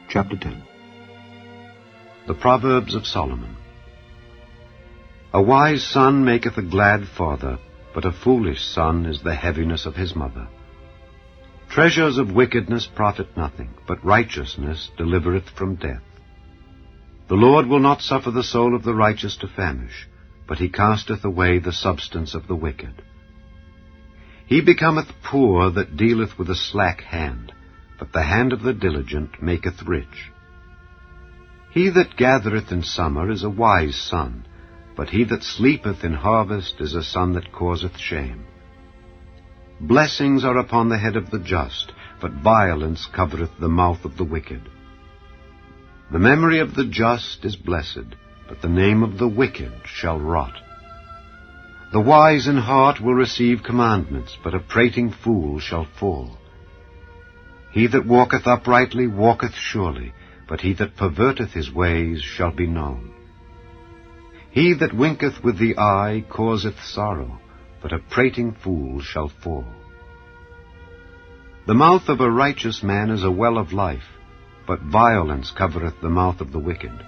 Chapter 10. The Proverbs of Solomon. A wise son maketh a glad father, but a foolish son is the heaviness of his mother. Treasures of wickedness profit nothing, but righteousness delivereth from death. The Lord will not suffer the soul of the righteous to famish, but he casteth away the substance of the wicked. He becometh poor that dealeth with a slack hand, but the hand of the diligent maketh rich. He that gathereth in summer is a wise son, but he that sleepeth in harvest is a son that causeth shame. Blessings are upon the head of the just, but violence covereth the mouth of the wicked. The memory of the just is blessed, but the name of the wicked shall rot. The wise in heart will receive commandments, but a prating fool shall fall. He that walketh uprightly walketh surely, but he that perverteth his ways shall be known. He that winketh with the eye causeth sorrow, but a prating fool shall fall. The mouth of a righteous man is a well of life, but violence covereth the mouth of the wicked.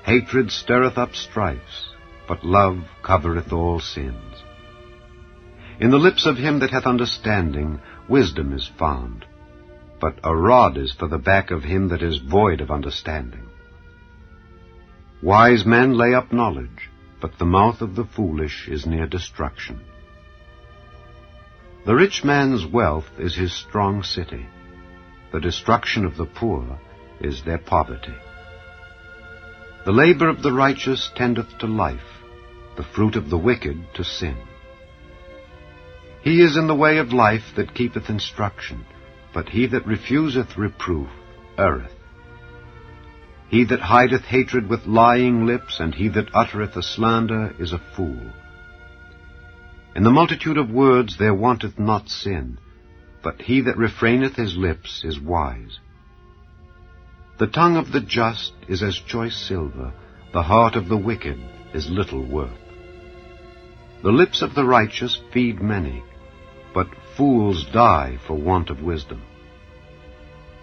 Hatred stirreth up strifes, but love covereth all sins. In the lips of him that hath understanding wisdom is found, but a rod is for the back of him that is void of understanding. Wise men lay up knowledge, but the mouth of the foolish is near destruction. The rich man's wealth is his strong city. The destruction of the poor is their poverty. The labor of the righteous tendeth to life, the fruit of the wicked to sin. He is in the way of life that keepeth instruction, but he that refuseth reproof erreth. He that hideth hatred with lying lips, and he that uttereth a slander, is a fool. In the multitude of words there wanteth not sin, but he that refraineth his lips is wise. The tongue of the just is as choice silver, the heart of the wicked is little worth. The lips of the righteous feed many, but fools die for want of wisdom.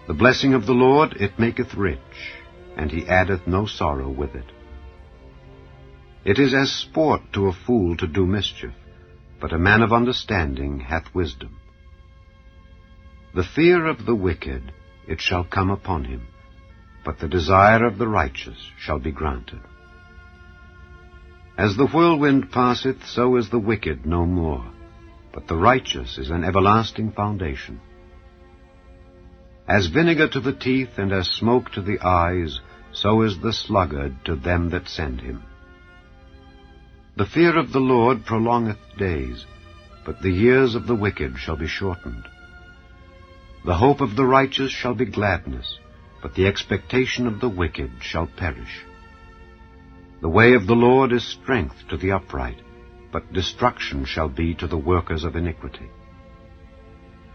The blessing of the Lord, it maketh rich, and he addeth no sorrow with it. It is as sport to a fool to do mischief, but a man of understanding hath wisdom. The fear of the wicked, it shall come upon him, but the desire of the righteous shall be granted. As the whirlwind passeth, so is the wicked no more, but the righteous is an everlasting foundation. As vinegar to the teeth, and as smoke to the eyes, so is the sluggard to them that send him. The fear of the Lord prolongeth days, but the years of the wicked shall be shortened. The hope of the righteous shall be gladness, but the expectation of the wicked shall perish. The way of the Lord is strength to the upright, but destruction shall be to the workers of iniquity.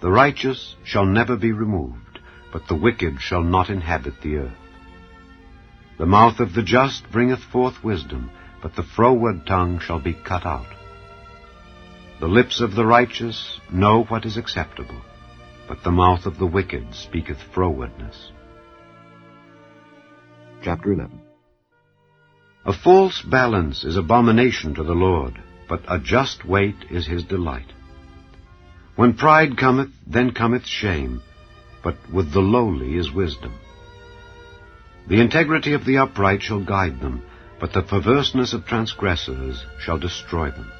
The righteous shall never be removed, but the wicked shall not inhabit the earth. The mouth of the just bringeth forth wisdom, but the froward tongue shall be cut out. The lips of the righteous know what is acceptable, but the mouth of the wicked speaketh frowardness. Chapter 11. A false balance is abomination to the Lord, but a just weight is his delight. When pride cometh, then cometh shame, but with the lowly is wisdom. The integrity of the upright shall guide them, but the perverseness of transgressors shall destroy them.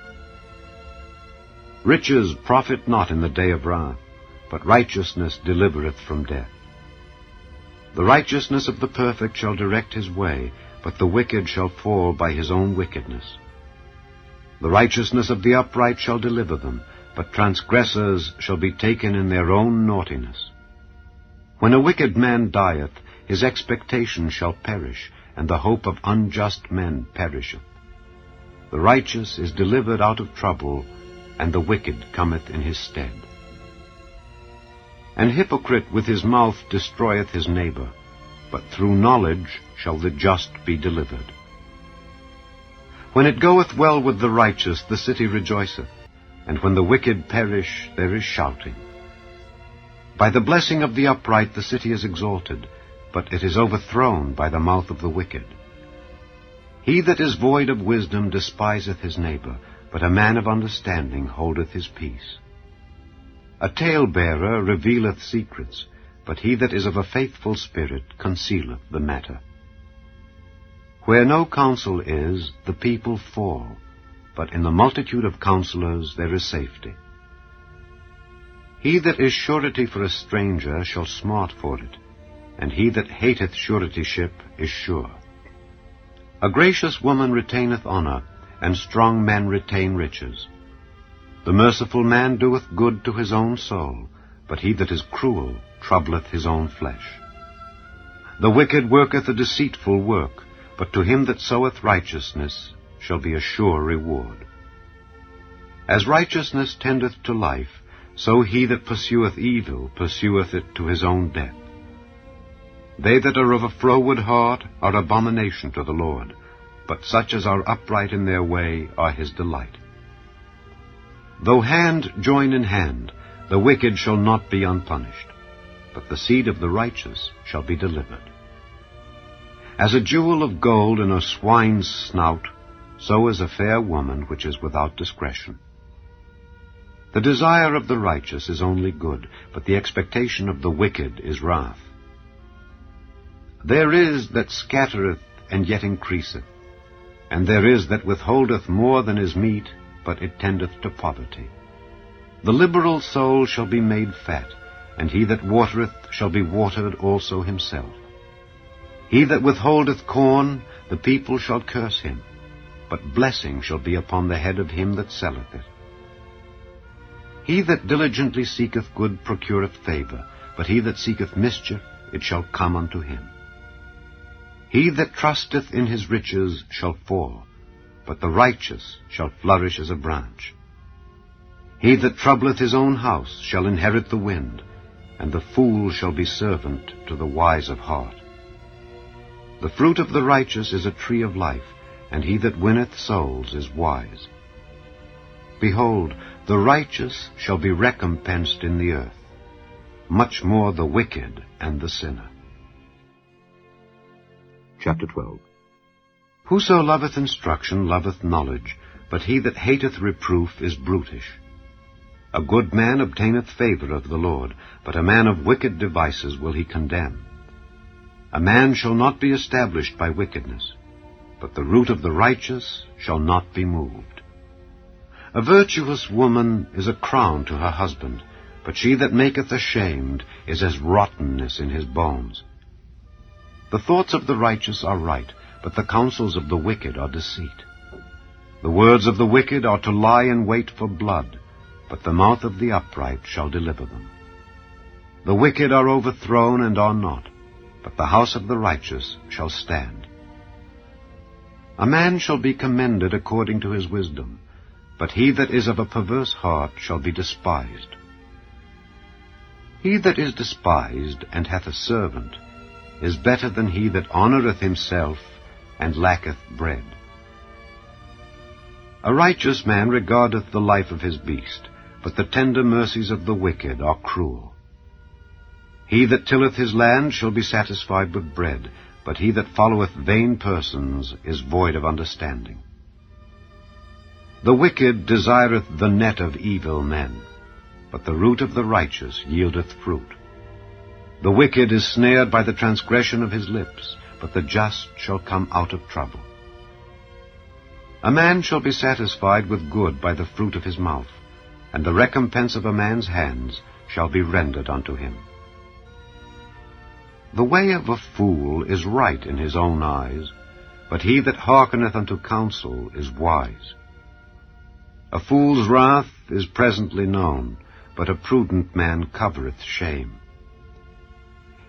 Riches profit not in the day of wrath, but righteousness delivereth from death. The righteousness of the perfect shall direct his way, but the wicked shall fall by his own wickedness. The righteousness of the upright shall deliver them, but transgressors shall be taken in their own naughtiness. When a wicked man dieth, his expectation shall perish, and the hope of unjust men perisheth. The righteous is delivered out of trouble, and the wicked cometh in his stead. An hypocrite with his mouth destroyeth his neighbor, but through knowledge shall the just be delivered. When it goeth well with the righteous, the city rejoiceth, and when the wicked perish, there is shouting. By the blessing of the upright the city is exalted, but it is overthrown by the mouth of the wicked. He that is void of wisdom despiseth his neighbor, but a man of understanding holdeth his peace. A talebearer revealeth secrets, but he that is of a faithful spirit concealeth the matter. Where no counsel is, the people fall, but in the multitude of counselors there is safety. He that is surety for a stranger shall smart for it, and he that hateth suretyship is sure. A gracious woman retaineth honor, and strong men retain riches. The merciful man doeth good to his own soul, but he that is cruel troubleth his own flesh. The wicked worketh a deceitful work, but to him that soweth righteousness shall be a sure reward. As righteousness tendeth to life, so he that pursueth evil pursueth it to his own death. They that are of a froward heart are abomination to the Lord, but such as are upright in their way are his delight. Though hand join in hand, the wicked shall not be unpunished, but the seed of the righteous shall be delivered. As a jewel of gold in a swine's snout, so is a fair woman which is without discretion. The desire of the righteous is only good, but the expectation of the wicked is wrath. There is that scattereth and yet increaseth, and there is that withholdeth more than is meet, but it tendeth to poverty. The liberal soul shall be made fat, and he that watereth shall be watered also himself. He that withholdeth corn, the people shall curse him, but blessing shall be upon the head of him that selleth it. He that diligently seeketh good procureth favor, but he that seeketh mischief, it shall come unto him. He that trusteth in his riches shall fall, but the righteous shall flourish as a branch. He that troubleth his own house shall inherit the wind, and the fool shall be servant to the wise of heart. The fruit of the righteous is a tree of life, and he that winneth souls is wise. Behold, the righteous shall be recompensed in the earth, much more the wicked and the sinner. Chapter 12. Whoso loveth instruction loveth knowledge, but he that hateth reproof is brutish. A good man obtaineth favor of the Lord, but a man of wicked devices will he condemn. A man shall not be established by wickedness, but the root of the righteous shall not be moved. A virtuous woman is a crown to her husband, but she that maketh ashamed is as rottenness in his bones. The thoughts of the righteous are right, but the counsels of the wicked are deceit. The words of the wicked are to lie in wait for blood, but the mouth of the upright shall deliver them. The wicked are overthrown and are not, but the house of the righteous shall stand. A man shall be commended according to his wisdom, but he that is of a perverse heart shall be despised. He that is despised and hath a servant is better than he that honoureth himself and lacketh bread. A righteous man regardeth the life of his beast, but the tender mercies of the wicked are cruel. He that tilleth his land shall be satisfied with bread, but he that followeth vain persons is void of understanding. The wicked desireth the net of evil men, but the root of the righteous yieldeth fruit. The wicked is snared by the transgression of his lips, but the just shall come out of trouble. A man shall be satisfied with good by the fruit of his mouth, and the recompense of a man's hands shall be rendered unto him. The way of a fool is right in his own eyes, but he that hearkeneth unto counsel is wise. A fool's wrath is presently known, but a prudent man covereth shame.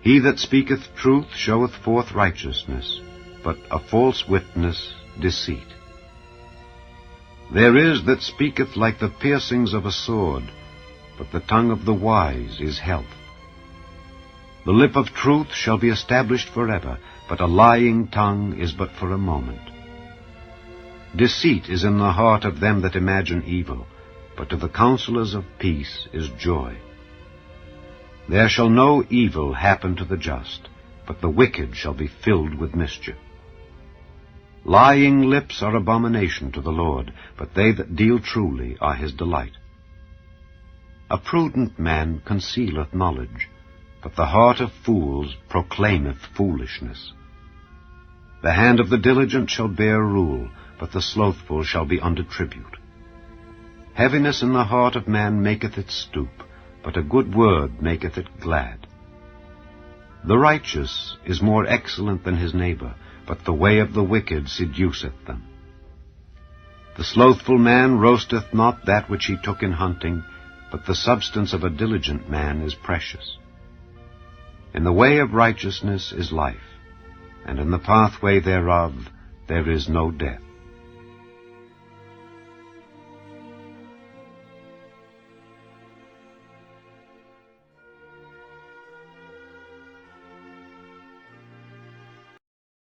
He that speaketh truth showeth forth righteousness, but a false witness deceit. There is that speaketh like the piercings of a sword, but the tongue of the wise is health. The lip of truth shall be established forever, but a lying tongue is but for a moment. Deceit is in the heart of them that imagine evil, but to the counselors of peace is joy. There shall no evil happen to the just, but the wicked shall be filled with mischief. Lying lips are abomination to the Lord, but they that deal truly are his delight. A prudent man concealeth knowledge, but the heart of fools proclaimeth foolishness. The hand of the diligent shall bear rule, but the slothful shall be under tribute. Heaviness in the heart of man maketh it stoop, but a good word maketh it glad. The righteous is more excellent than his neighbor, but the way of the wicked seduceth them. The slothful man roasteth not that which he took in hunting, but the substance of a diligent man is precious. In the way of righteousness is life, and in the pathway thereof there is no death.